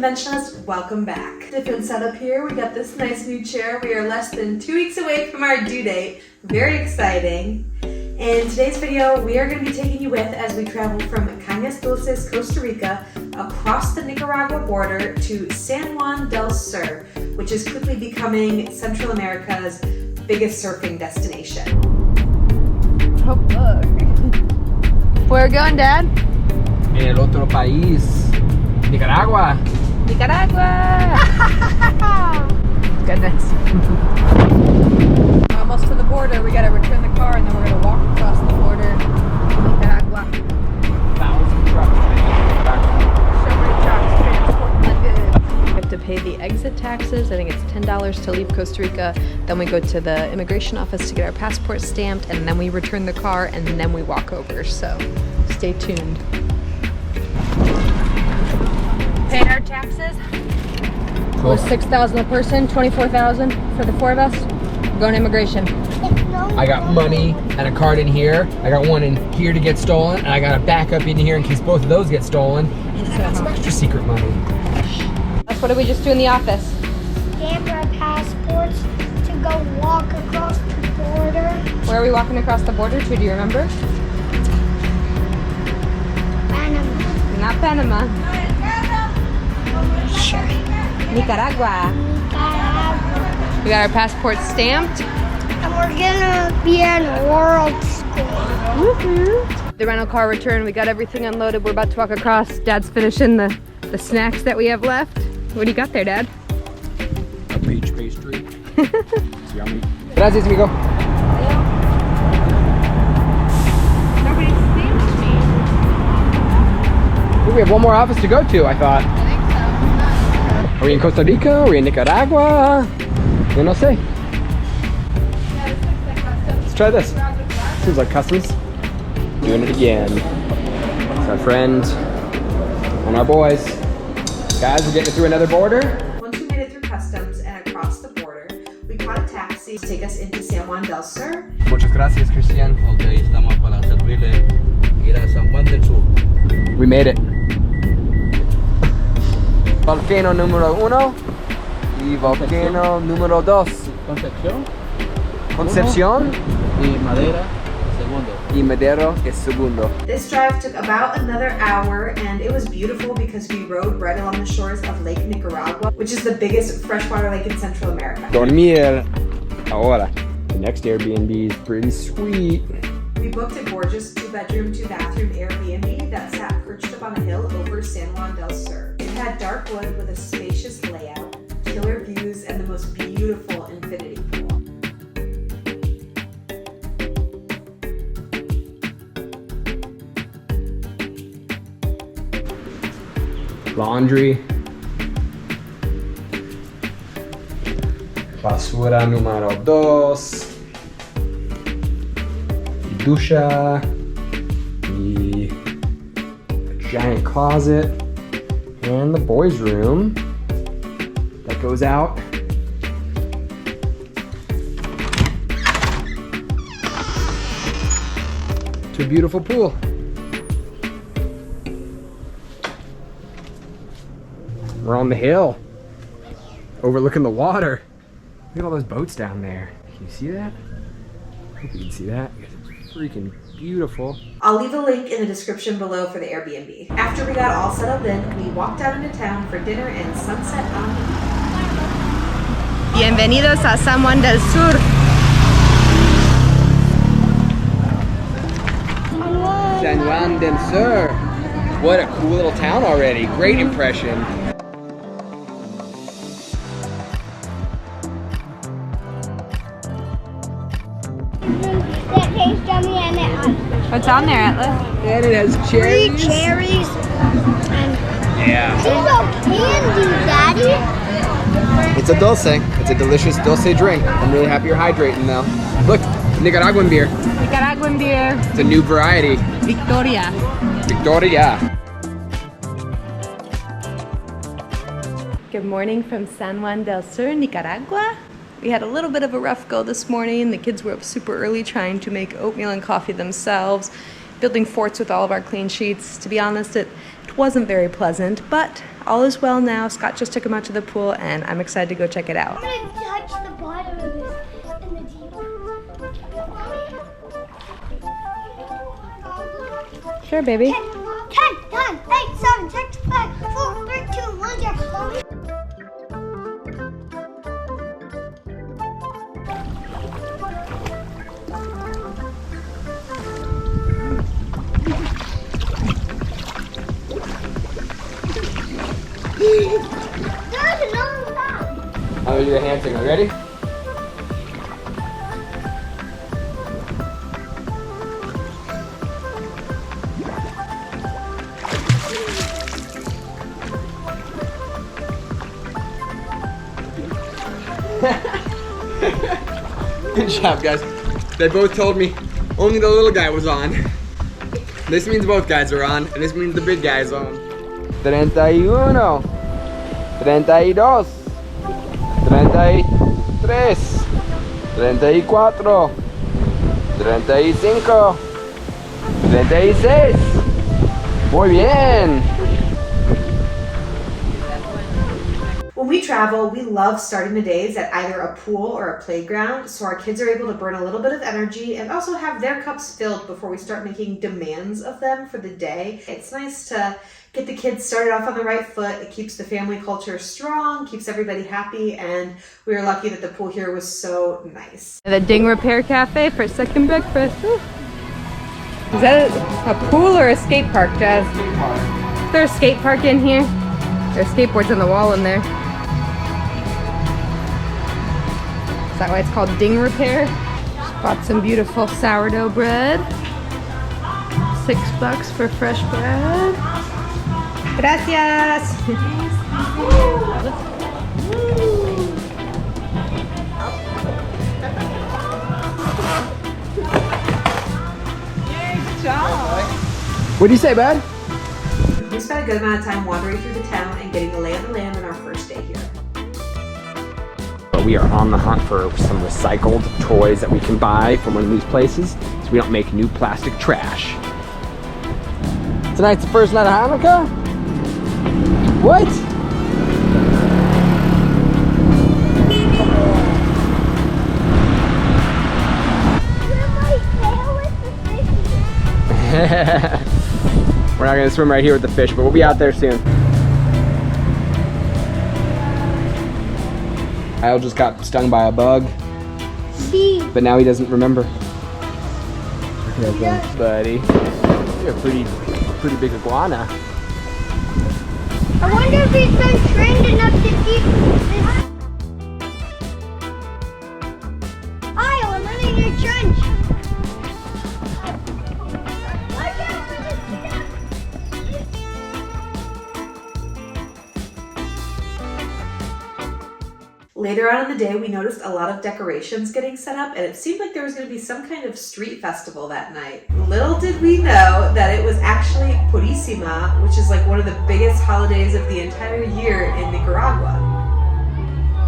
Unconventionalists, welcome back. Different setup here. We got this nice new chair. We are less than 2 weeks away from our due date. Very exciting. In today's video, we are going to be taking you with as we travel from Canas Dulces, Costa Rica, across the Nicaragua border to San Juan del Sur, which is quickly becoming Central America's biggest surfing destination. Oh, look. Where are we going, Dad? En el otro país, Nicaragua. Nicaragua! Goodness. Almost to the border. We gotta return the car and then we're gonna walk across the border to Nicaragua. 1,000 trucks. So many trucks transporting the goods. We have to pay the exit taxes. I think it's $10 to leave Costa Rica. Then we go to the immigration office to get our passport stamped, and then we return the car, and then we walk over. So stay tuned. Paid our taxes. It was $6,000 a person, $24,000 for the four of us. We're going to immigration. I got money and a card in here. I got one in here to get stolen, and I got a backup in here in case both of those get stolen. And I got some extra secret money. What did we just do in the office? Stamp our passports to go walk across the border. Where are we walking across the border to? Do you remember? Panama. Not Panama. Sure. Nicaragua. Nicaragua. We got our passports stamped. And we're gonna be in world school. Woohoo! The rental car returned. We got everything unloaded. We're about to walk across. Dad's finishing the snacks that we have left. What do you got there, Dad? A peach pastry. It's yummy. Gracias, amigo. Nobody stamped me. We have one more office to go to, I thought. I think so. Are we in Costa Rica? Are we in Nicaragua? Yo no sé. Let's try this. Seems like customs. Doing it again. It's our friend and our boys. Guys, we're getting through another border. Once we made it through customs and across the border, we caught a taxi to take us into San Juan del Sur. Muchas gracias, Cristian. Ok, estamos para servirle ir a San Juan del Sur. We made it. Volcano número 1 y volcano número 2. Concepción. Concepción Y Madera, segundo. y Madero es segundo. This drive took about another hour, and it was beautiful because we rode right along the shores of Lake Nicaragua, which is the biggest freshwater lake in Central America. Dormir ahora. The next Airbnb is pretty sweet. We booked a gorgeous 2-bedroom, 2-bathroom Airbnb that sat perched up on a hill over San Juan del Sur. It had dark wood with a spacious layout, killer views, and the most beautiful infinity pool. Laundry. Basura número 2. Dusha. The giant closet. And the boys' room that goes out. To a beautiful pool. We're on the hill, overlooking the water. Look at all those boats down there. Can you see that? I hope you can see that. It's freaking beautiful. I'll leave a link in the description below for the Airbnb. After we got all settled in, we walked out into town for dinner and sunset on the beach. Bienvenidos a San Juan del Sur. San Juan del Sur. What a cool little town already. Great impression. That tastes yummy and it has What's on there, Atlas? And it has 3 cherries. cherries. And Yeah. this is a candy, Daddy. It's a dulce. It's a delicious dulce drink. I'm really happy you're hydrating though. Look, Nicaraguan beer. Nicaraguan beer. It's a new variety. Victoria. Victoria. Good morning from San Juan del Sur, Nicaragua. We had a little bit of a rough go this morning. The kids were up super early trying to make oatmeal and coffee themselves, building forts with all of our clean sheets. To be honest, it wasn't very pleasant, but all is well now. Scott just took him out to the pool, and I'm excited to go check it out. I'm gonna touch the bottom of this in the deep. Sure, baby. 10, 9, 8, 7, 6, 5, 4, 3, 2, 1, yeah. There's another one. I'm gonna do the hand signal. Ready? Good job, guys. They both told me only the little guy was on. This means both guys are on, and this means the big guy's on. 31, 32, 33, 34, 35, 36. Muy bien. When we travel, we love starting the days at either a pool or a playground, so our kids are able to burn a little bit of energy and also have their cups filled before we start making demands of them for the day. It's nice to get the kids started off on the right foot. It keeps the family culture strong, keeps everybody happy, and we were lucky that the pool here was so nice. The Ding Repair Cafe for second breakfast. Ooh. Is that a pool or a skate park, Jazz? Skate park. Is there a skate park in here? There's skateboards on the wall in there. Is that why it's called Ding Repair? Just bought some beautiful sourdough bread. $6 for fresh bread. Gracias. What do you say, bud? We spent a good amount of time wandering through the town and getting the lay of the land on our first day here. But we are on the hunt for some recycled toys that we can buy from one of these places so we don't make new plastic trash. Tonight's the first night of Hanukkah? What? We're not gonna swim right here with the fish, but we'll be out there soon. Kyle just got stung by a bug, but now he doesn't remember. Okay, buddy. You're a pretty big iguana. I wonder if he's been trained enough to keep this. Io, I'm in your trench. Later on in the day, we noticed a lot of decorations getting set up, and it seemed like there was going to be some kind of street festival that night. Little did we know that it was actually Purisima, which is like one of the biggest holidays of the entire year in Nicaragua.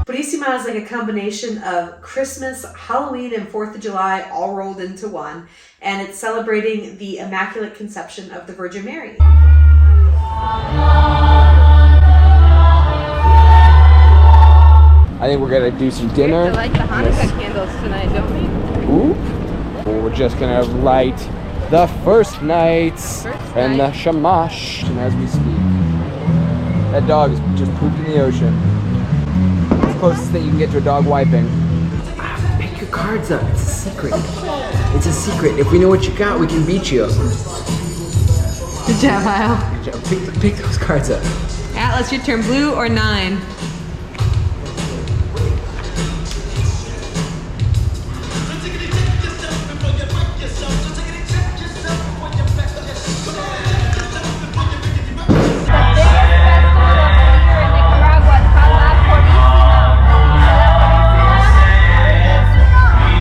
Purisima is like a combination of Christmas, Halloween, and 4th of July all rolled into one, and it's celebrating the Immaculate Conception of the Virgin Mary. I think we're gonna do some dinner. We have to light the Hanukkah candles tonight, don't we? Ooh. We're just gonna light the first night and the shamash as we speak. That dog is just pooped in the ocean. It's the closest thing you can get to a dog wiping. Pick your cards up. It's a secret. It's a secret. If we know what you got, we can beat you. Good job, Kyle. Good job. Pick those cards up. Atlas, your turn. Blue or 9?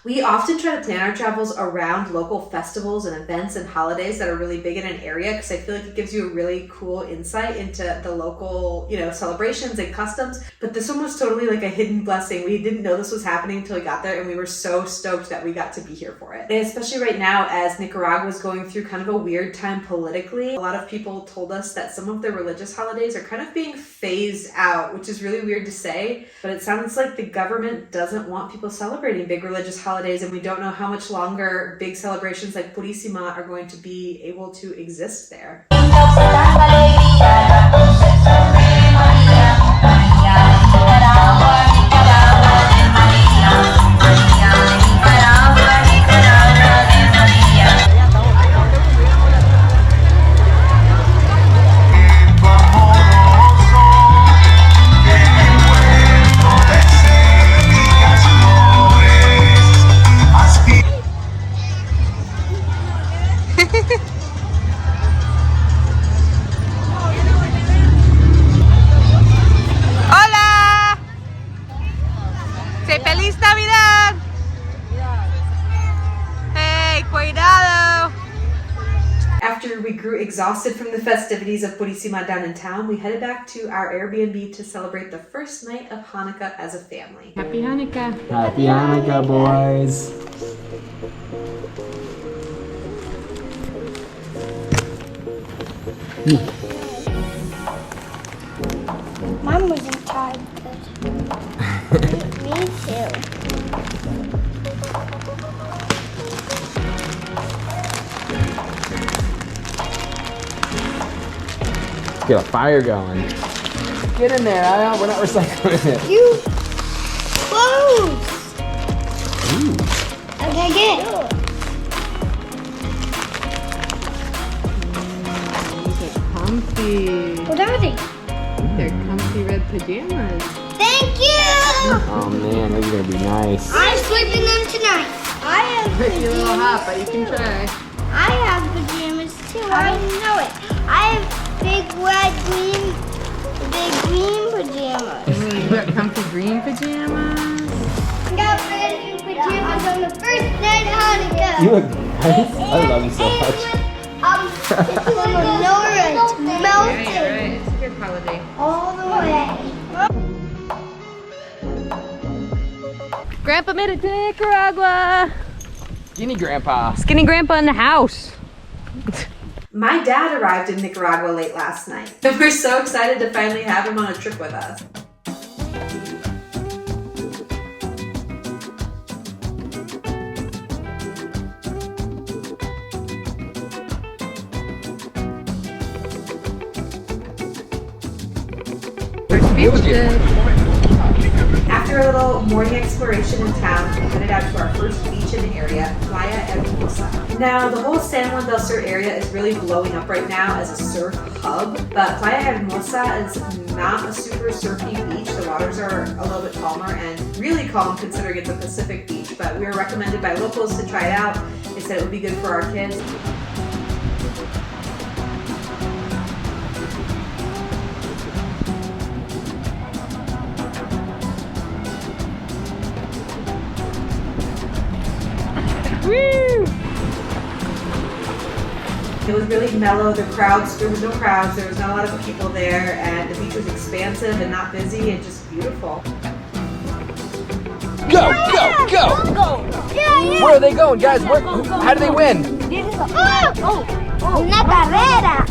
We We often try to plan our travels around local festivals and events and holidays that are really big in an area because I feel like it gives you a really cool insight into the local, celebrations and customs. But this one was totally like a hidden blessing. We didn't know this was happening until we got there, and we were so stoked that we got to be here for it. And especially right now, as Nicaragua is going through kind of a weird time politically, a lot of people told us that some of their religious holidays are kind of being phased out, which is really weird to say, but it sounds like the government doesn't want people celebrating big religious holidays, and we don't know how much longer big celebrations like Purisima are going to be able to exist there. After we grew exhausted from the festivities of Purisima down in town, we headed back to our Airbnb to celebrate the first night of Hanukkah as a family. Happy Hanukkah. Happy Hanukkah, boys. Mom wasn't tired. Me too. Get a fire going. Get in there, we're not recycling it. You close. Okay, get. These are comfy. What are they? They're comfy red pajamas. Thank you. Oh man, those are gonna be nice. I'm sleeping them tonight. I have You're a little pajamas. hot, but you can try. I have pajamas too. I know it. I have big green pajamas. You got comfy green pajamas. I got brand new pajamas on the first night of Hanukkah. You look nice. I love you so much. It's from Nora. It's melted Right. It's a good holiday. all the way. Grandpa made it to Nicaragua. Skinny grandpa. Skinny grandpa in the house. My dad arrived in Nicaragua late last night, and we're so excited to finally have him on a trip with us. After a little morning exploration in town, we headed out to our first beach in the area, Playa Hermosa. Now, the whole San Juan del Sur area is really blowing up right now as a surf hub, but Playa Hermosa is not a super surfy beach. The waters are a little bit calmer and really calm considering it's a Pacific beach, but we were recommended by locals to try it out. They said it would be good for our kids. Woo! It was really mellow. There was no crowds, there was not a lot of people there, and the beach was expansive and not busy and just beautiful. Go, go, go! Where are they going, guys? How do they win? Una carrera.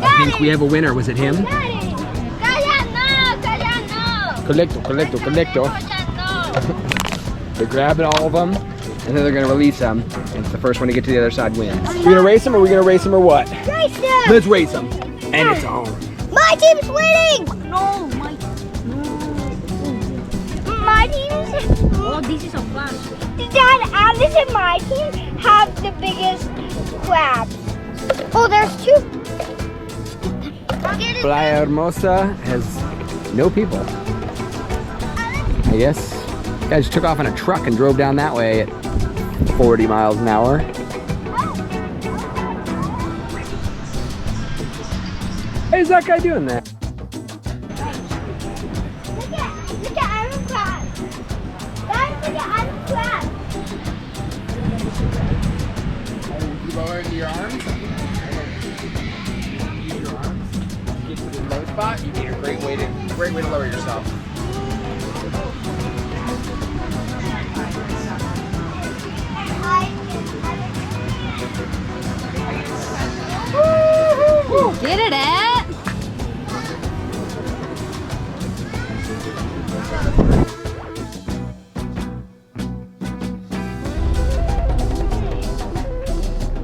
I think we have a winner. Was it him? Collecto. They're grabbing all of them, and then they're gonna release them. And it's the first one to get to the other side wins. We gonna race them, or we gonna race them, or what? Race them. Let's race them. And it's on. My team's winning. No, my team's. Oh, this is so fun. Dad, Alice and my team have the biggest crabs. Oh, there's two. Playa Hermosa has no people. I guess guys took off in a truck and drove down that way at 40 miles an hour. Hey, is that guy doing that? Look at iron crab. Guys, look at iron crab. You lower your arms. Use your arms. Get to the low spot. You get a great way to lower yourself. Get it, Ed?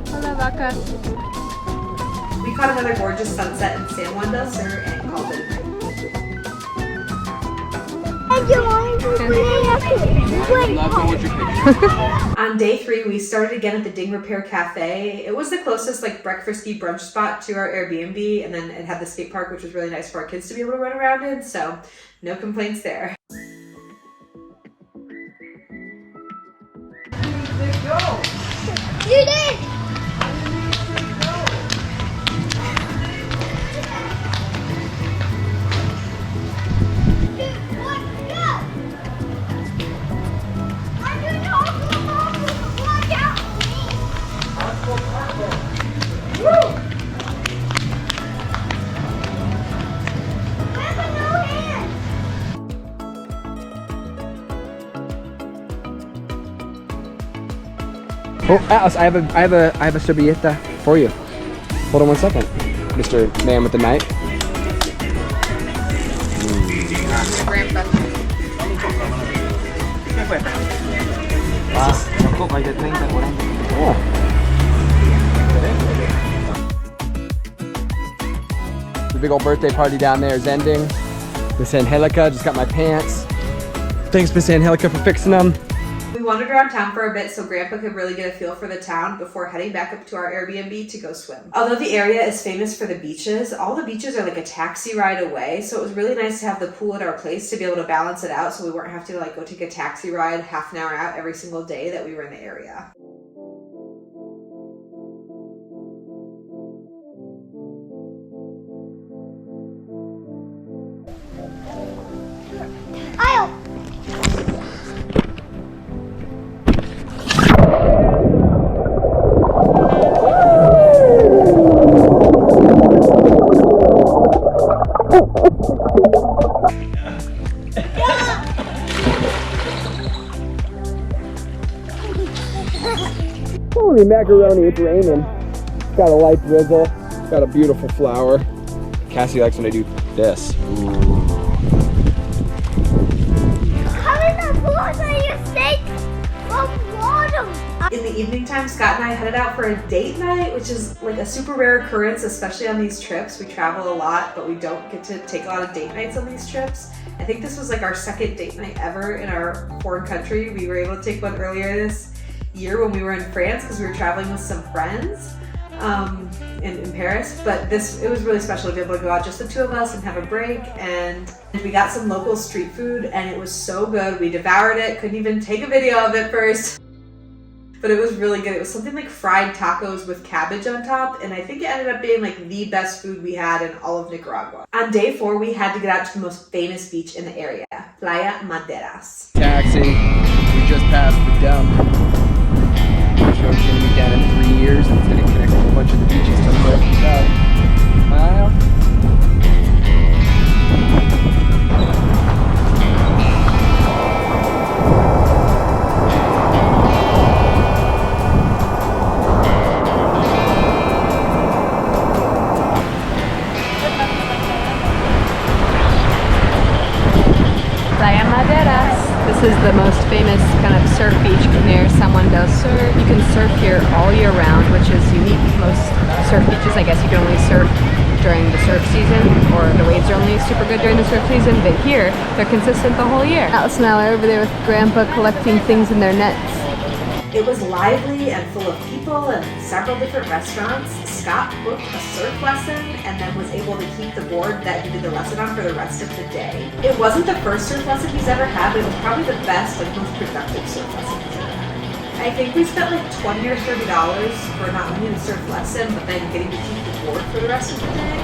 Hola, vaca. We caught another gorgeous sunset in San Juan del Sur and called it a night. On day 3, we started again at the Ding Repair Cafe. It was the closest like breakfasty brunch spot to our Airbnb, and then it had the skate park, which was really nice for our kids to be able to run around in, so no complaints there. You did! Oh, Alice, I have a servilleta for you. Hold on one second, Mr. Man with the knife. The big old birthday party down there is ending. Miss Angelica just got my pants. Thanks, Miss Angelica, for fixing them. We wandered around town for a bit so Grandpa could really get a feel for the town before heading back up to our Airbnb to go swim. Although the area is famous for the beaches, all the beaches are like a taxi ride away, so it was really nice to have the pool at our place to be able to balance it out so we weren't having to like go take a taxi ride half an hour out every single day that we were in the area. Holy macaroni, it's raining. Got a light drizzle. Got a beautiful flower. Cassie likes when I do this. Ooh. In the evening time, Scott and I headed out for a date night, which is like a super rare occurrence, especially on these trips. We travel a lot, but we don't get to take a lot of date nights on these trips. I think this was like our second date night ever in our foreign country. We were able to take one earlier this year when we were in France because we were traveling with some friends in Paris, but it was really special to be able to go out just the two of us and have a break, and we got some local street food and it was so good. We devoured it, couldn't even take a video of it first, but it was really good. It was something like fried tacos with cabbage on top, and I think it ended up being like the best food we had in all of Nicaragua. On day 4, we had to get out to the most famous beach in the area, Playa Maderas. Taxi, we just passed the dump. It's going to be down in 3 years, and it's going to connect a whole bunch of the beaches to the mile. Playa Maderas. This is the most famous kind of surf beach near San Juan del Sur. You can surf here all year round, which is unique. Most surf beaches, I guess you can only surf during the surf season, or the waves are only super good during the surf season, but here, they're consistent the whole year. Alice and I are over there with Grandpa collecting things in their nets. It was lively and full of people and several different restaurants. Scott booked a surf lesson and then was able to keep the board that he did the lesson on for the rest of the day. It wasn't the first surf lesson he's ever had, but it was probably the best, like most productive surf lesson he's ever had. I think we spent like $20 or $30 for not only the surf lesson, but then getting to keep the board for the rest of the day.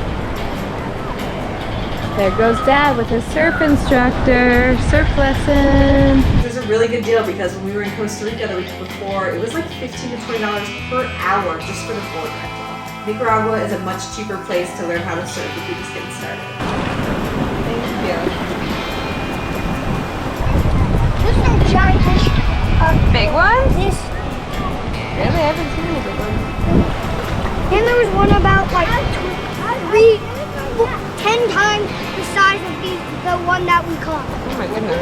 There goes Dad with his surf instructor, surf lesson. It was a really good deal because when we were in Costa Rica the week before, it was like $15 to $20 per hour just for the board rental. Nicaragua is a much cheaper place to learn how to surf if you're just getting started. Thank you. There's no giant fish. Big ones? This. Really? I haven't seen any big ones. And there was one about like 10 times the size of the one that we caught. Oh my goodness.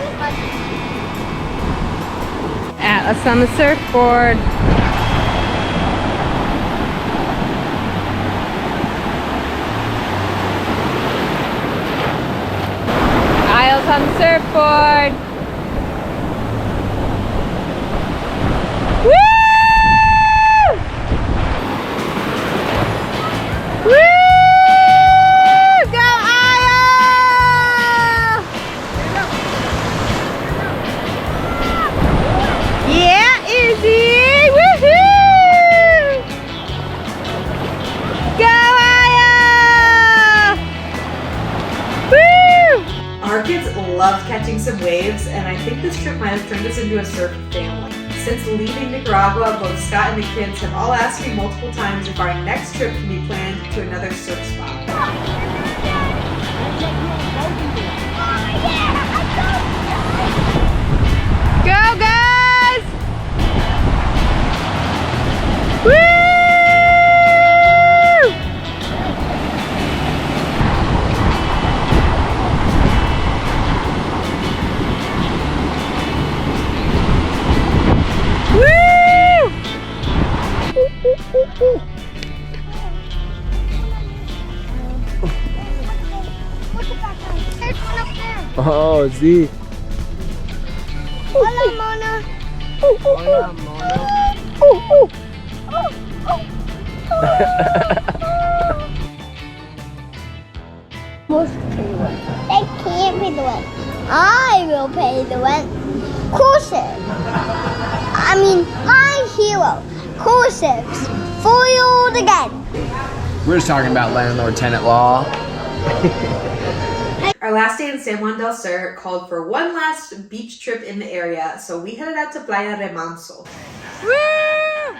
Atlas on the surfboard. Isles on the surfboard. Woo! Woo! Go Isle! Yeah, Izzy! Woohoo! Go Isle! Woo! Our kids love catching some waves, and I think this trip might have turned us into a surf family. Since leaving Nicaragua, both Scott and the kids have all asked me multiple times if our next trip can be planned to another surf spot. Go guys! Woo! Oh, Z. Hola, Mona. Hola, Mona. They can't pay the rent. I will pay the rent. Cruises. I mean, my hero. Cruises. Foiled again. We're just talking about landlord-tenant law. Our last day in San Juan del Sur called for one last beach trip in the area, so we headed out to Playa Remanso. Woo!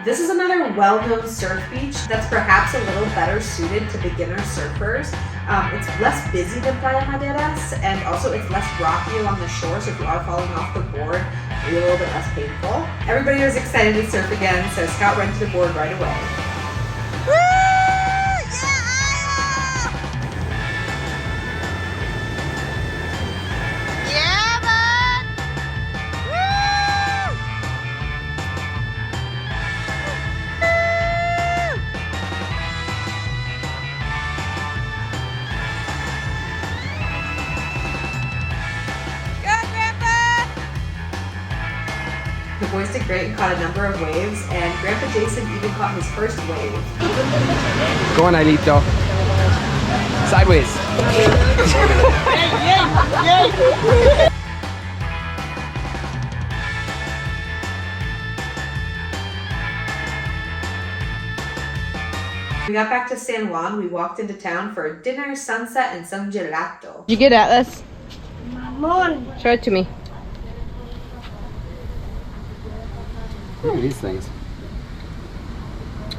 This is another well-known surf beach that's perhaps a little better suited to beginner surfers. It's less busy than Playa Maderas, and also it's less rocky along the shore, so if you are falling off the board, it'll be a little bit less painful. Everybody was excited to surf again, so Scott rented the board right away. The boys did great and caught a number of waves, and Grandpa Jason even caught his first wave. Go on, Ailito. Sideways. We got back to San Juan. We walked into town for dinner, sunset, and some gelato. Did you get Atlas? Mona. Show it to me. Look at these things.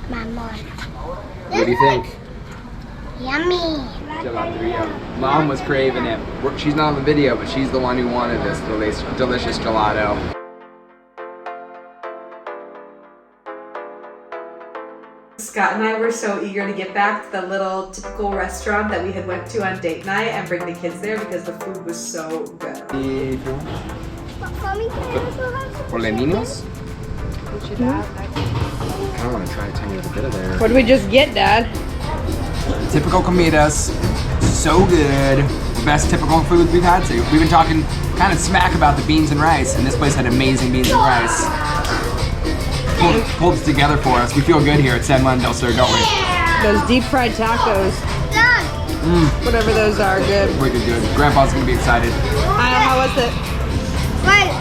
My Mona. What do you think? Yummy. Gelateria. Mom was craving it. She's not on the video, but she's the one who wanted this delicious gelato. Scott and I were so eager to get back to the little typical restaurant that we had went to on date night and bring the kids there because the food was so good. Mommy, can I also have some? For los niños? I kind of want to try a tiny little bit of there. What did we just get, Dad? Typical comidas, so good. The best typical foods we've had. So we've been talking kind of smack about the beans and rice, and this place had amazing beans and rice. Pulled it together for us. We feel good here at San Juan del Sur, don't we? Those deep fried tacos. Whatever those are, good. Wicked good. Grandpa's gonna be excited. How was it? Wait.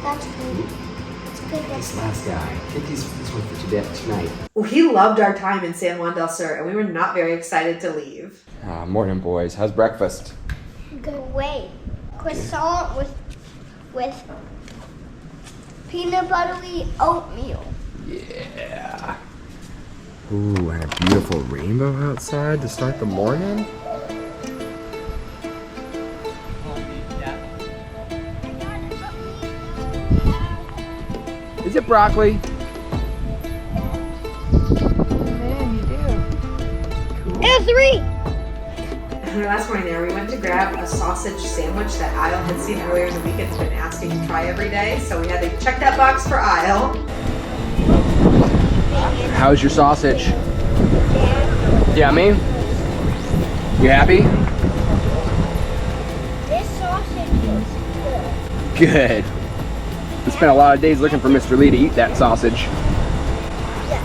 That's food. This last guy. Take this one for tonight. Well, he loved our time in San Juan del Sur, and we were not very excited to leave. Morning, boys. How's breakfast? Great. Croissant with peanut buttery oatmeal. Yeah. Ooh, and a beautiful rainbow outside to start the morning. Is it broccoli? Man, you do. And 3. And our last morning there, we went to grab a sausage sandwich that Isle had seen earlier in the week. It's been asking to try every day, so we had to check that box for Isle. How's your sausage? Yummy? You happy? This sausage is good. Good. We spent a lot of days looking for Mr. Lee to eat that sausage. Yeah.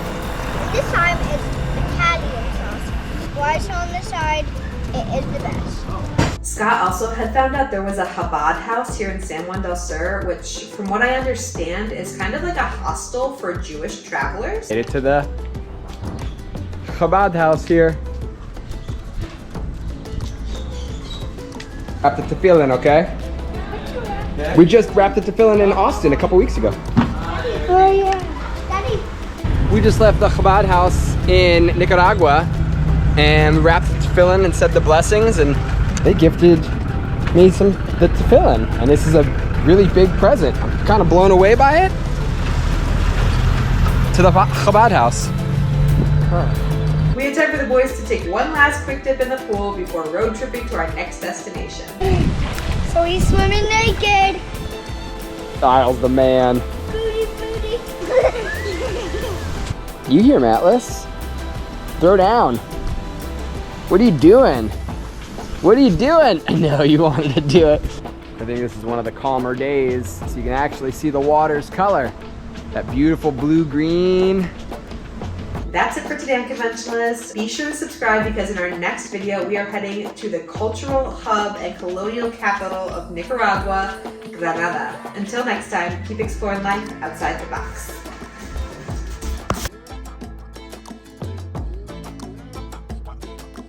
This time it's Italian sausage. Slice on the side, it is the best. Scott also had found out there was a Chabad house here in San Juan del Sur, which from what I understand is kind of like a hostel for Jewish travelers. Made it to the Chabad house here. Wrapped the tefillin, okay? We just wrapped the tefillin in Austin a couple weeks ago. Oh yeah. Daddy. We just left the Chabad house in Nicaragua and wrapped the tefillin and said the blessings, and they gifted me the tefillin, and this is a really big present. I'm kind of blown away by it. To the Chabad house. We had time for the boys to take one last quick dip in the pool before road tripping to our next destination. So he's swimming naked. Isle's the man. Booty, booty. You hear him, Atlas? Throw down. What are you doing? What are you doing? I know you wanted to do it. I think this is one of the calmer days, so you can actually see the water's color. That beautiful blue-green. That's it for today, Unconventionalists. Be sure to subscribe because in our next video, we are heading to the cultural hub and colonial capital of Nicaragua, Granada. Until next time, keep exploring life outside the box.